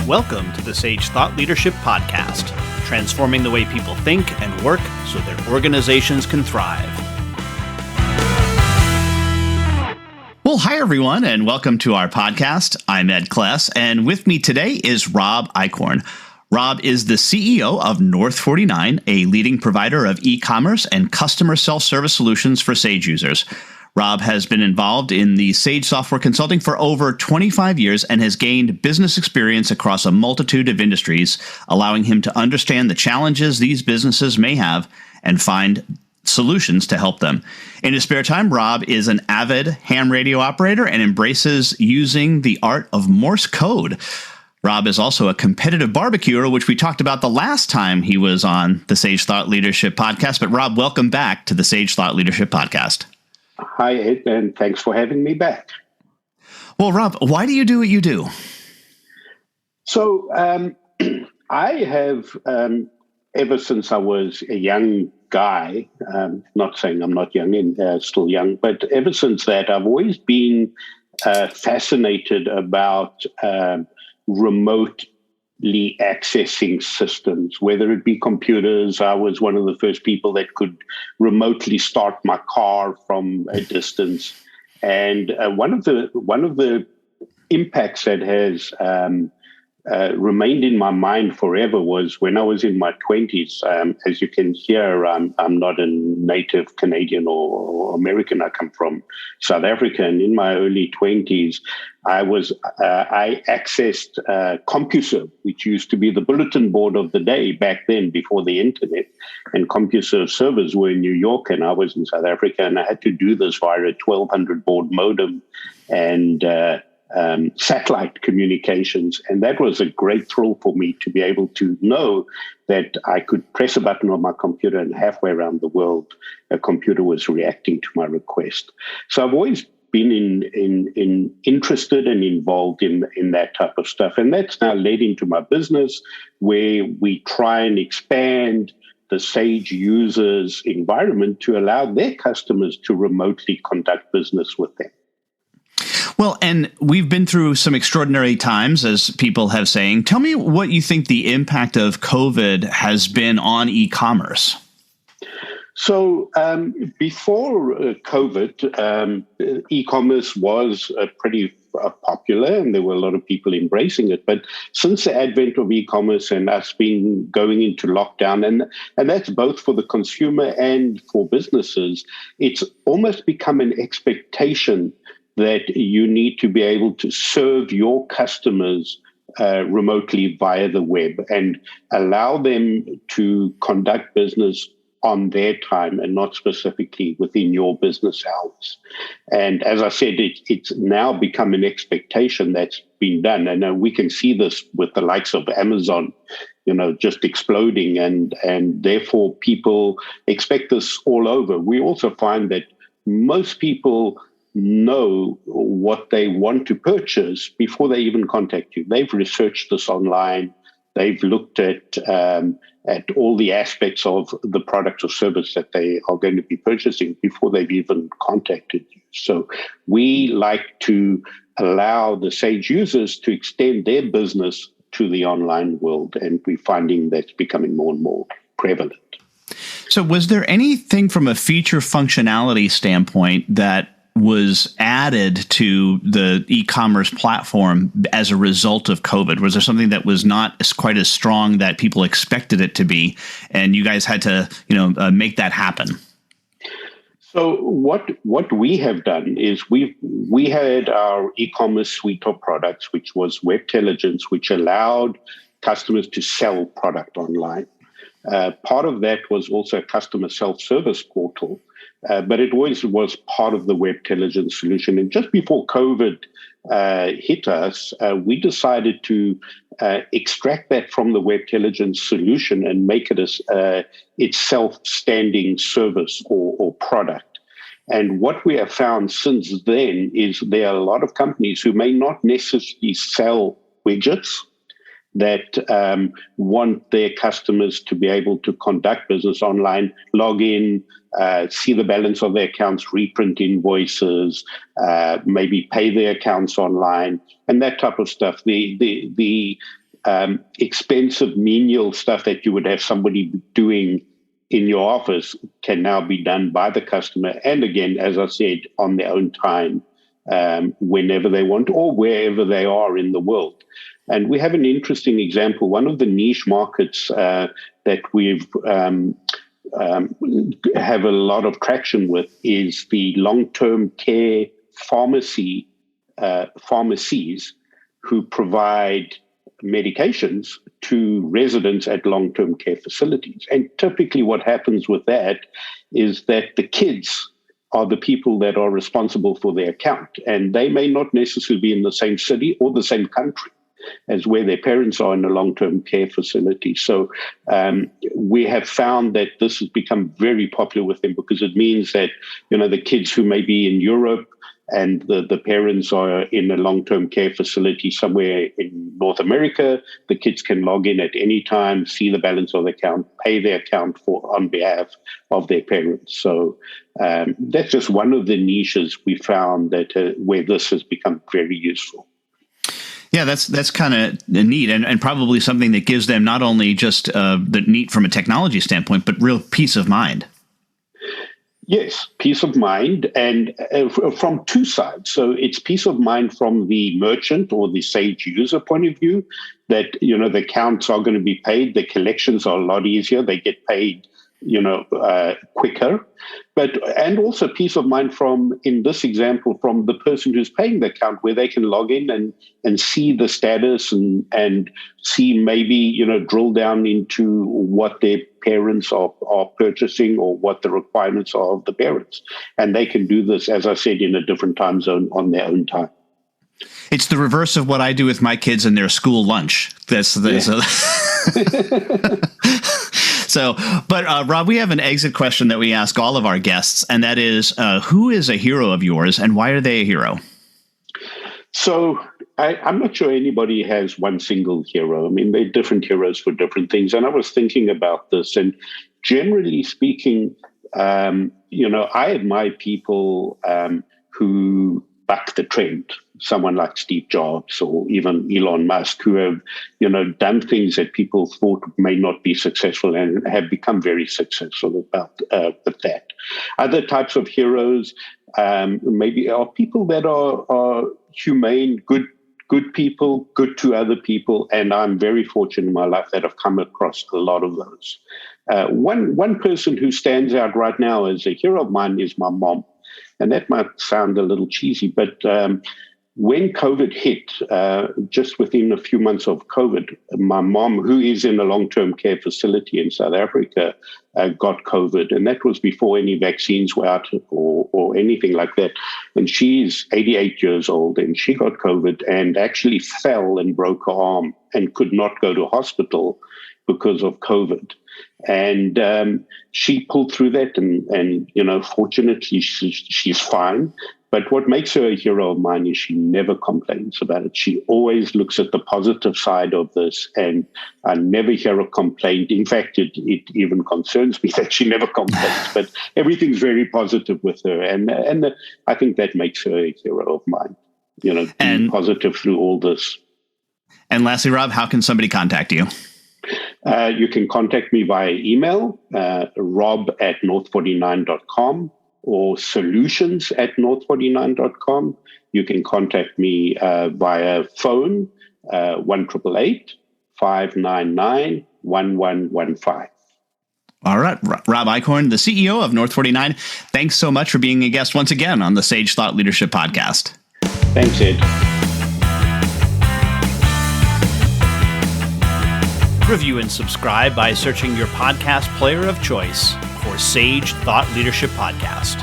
Welcome to the Sage Thought Leadership Podcast, transforming the way people think and work so their organizations can thrive. Well, hi, everyone, and welcome to our podcast. I'm Ed Kless, and with me today is Rob Eichhorn. Rob is the CEO of North49, a leading provider of e-commerce and customer self-service solutions for Sage users. Rob has been involved in the Sage software consulting for over 25 years and has gained business experience across a multitude of industries, allowing him to understand the challenges these businesses may have and find solutions to help them. In his spare time, Rob is an avid ham radio operator and embraces using the art of Morse code. Rob is also a competitive BBQer, which we talked about the last time he was on the Sage Thought Leadership Podcast. But Rob, welcome back to the Sage Thought Leadership Podcast. Hi, Ed, and thanks for having me back. Well, Rob, why do you do what you do? So I have, ever since I was a young guy, not saying I'm not young and still young, but ever since that, I've always been fascinated about remotely accessing systems, whether it be computers. I was one of the first people that could remotely start my car from a distance. And one of the impacts that has remained in my mind forever was when I was in my 20s. As you can hear, I'm not a native Canadian or American. I come from South Africa, and in my early 20s, I accessed CompuServe, which used to be the bulletin board of the day back then, before the internet. And CompuServe servers were in New York, and I was in South Africa, and I had to do this via a 1200 baud modem and satellite communications. And that was a great thrill for me to be able to know that I could press a button on my computer and halfway around the world, a computer was reacting to my request. So I've always been interested and involved in that type of stuff. And that's now led into my business, where we try and expand the Sage users' environment to allow their customers to remotely conduct business with them. Well, and we've been through some extraordinary times, as people have saying. Tell me what you think the impact of COVID has been on e-commerce. So before COVID, e-commerce was pretty popular, and there were a lot of people embracing it. But since the advent of e-commerce and us being going into lockdown, and that's both for the consumer and for businesses, it's almost become an expectation that you need to be able to serve your customers remotely via the web and allow them to conduct business on their time and not specifically within your business hours. And as I said, it's now become an expectation that's been done. And we can see this with the likes of Amazon, just exploding, and therefore people expect this all over. We also find that most people know what they want to purchase before they even contact you. They've researched this online. They've looked at all the aspects of the product or service that they are going to be purchasing before they've even contacted you. So we like to allow the Sage users to extend their business to the online world, and we're finding that's becoming more and more prevalent. So was there anything from a feature functionality standpoint that was added to the e-commerce platform as a result of COVID? Was there something that was not quite as strong that people expected it to be, and you guys had to, make that happen? So what we have done is we had our e-commerce suite of products, which was Webtelligence, which allowed customers to sell product online. Part of that was also a customer self-service portal. But it always was part of the Webtelligence solution. And just before COVID hit us, we decided to extract that from the Webtelligence solution and make it its self-standing service or product. And what we have found since then is there are a lot of companies who may not necessarily sell widgets that want their customers to be able to conduct business online, log in, see the balance of their accounts, reprint invoices, maybe pay their accounts online, and that type of stuff. The expensive menial stuff that you would have somebody doing in your office can now be done by the customer. And again, as I said, on their own time, whenever they want or wherever they are in the world. And we have an interesting example. One of the niche markets that we've have a lot of traction with is the long-term care pharmacies who provide medications to residents at long-term care facilities. And typically what happens with that is that the kids are the people that are responsible for their account, and they may not necessarily be in the same city or the same country as where their parents are in a long-term care facility. So we have found that this has become very popular with them, because it means that, the kids who may be in Europe and the parents are in a long-term care facility somewhere in North America, the kids can log in at any time, see the balance of the account, pay their account on behalf of their parents. So that's just one of the niches we found that where this has become very useful. Yeah, that's kind of neat, and probably something that gives them not only just the neat from a technology standpoint, but real peace of mind. Yes, peace of mind, and from two sides. So it's peace of mind from the merchant or the Sage user point of view, that the accounts are going to be paid, the collections are a lot easier, they get paid quicker, and also peace of mind from, in this example, from the person who's paying the account, where they can log in and see the status and see maybe, drill down into what their parents are purchasing or what the requirements are of the parents. And they can do this, as I said, in a different time zone on their own time. It's the reverse of what I do with my kids in their school lunch. But Rob, we have an exit question that we ask all of our guests, and that is, who is a hero of yours, and why are they a hero? So I'm not sure anybody has one single hero. I mean, they're different heroes for different things. And I was thinking about this, and generally speaking, I admire people who buck the trend. Someone like Steve Jobs or even Elon Musk, who have, done things that people thought may not be successful and have become very successful with that. Other types of heroes maybe are people that are humane, good people, good to other people, and I'm very fortunate in my life that I've come across a lot of those. One person who stands out right now as a hero of mine is my mom. And that might sound a little cheesy, but when COVID hit, just within a few months of COVID, my mom, who is in a long-term care facility in South Africa, got COVID. And that was before any vaccines were out or anything like that. And she's 88 years old, and she got COVID and actually fell and broke her arm and could not go to hospital because of COVID. And she pulled through that, and fortunately, she's fine. But what makes her a hero of mine is she never complains about it. She always looks at the positive side of this, and I never hear a complaint. In fact, it even concerns me that she never complains. But everything's very positive with her, and I think that makes her a hero of mine. Being positive through all this. And lastly, Rob, how can somebody contact you? You can contact me via email, rob@north49.com, or solutions@north49.com. You can contact me via phone, 1-888-599-1115. All right. Rob Eichhorn, the CEO of North49, thanks so much for being a guest once again on the Sage Thought Leadership Podcast. Thanks, Ed. Review and subscribe by searching your podcast player of choice for Sage Thought Leadership Podcast.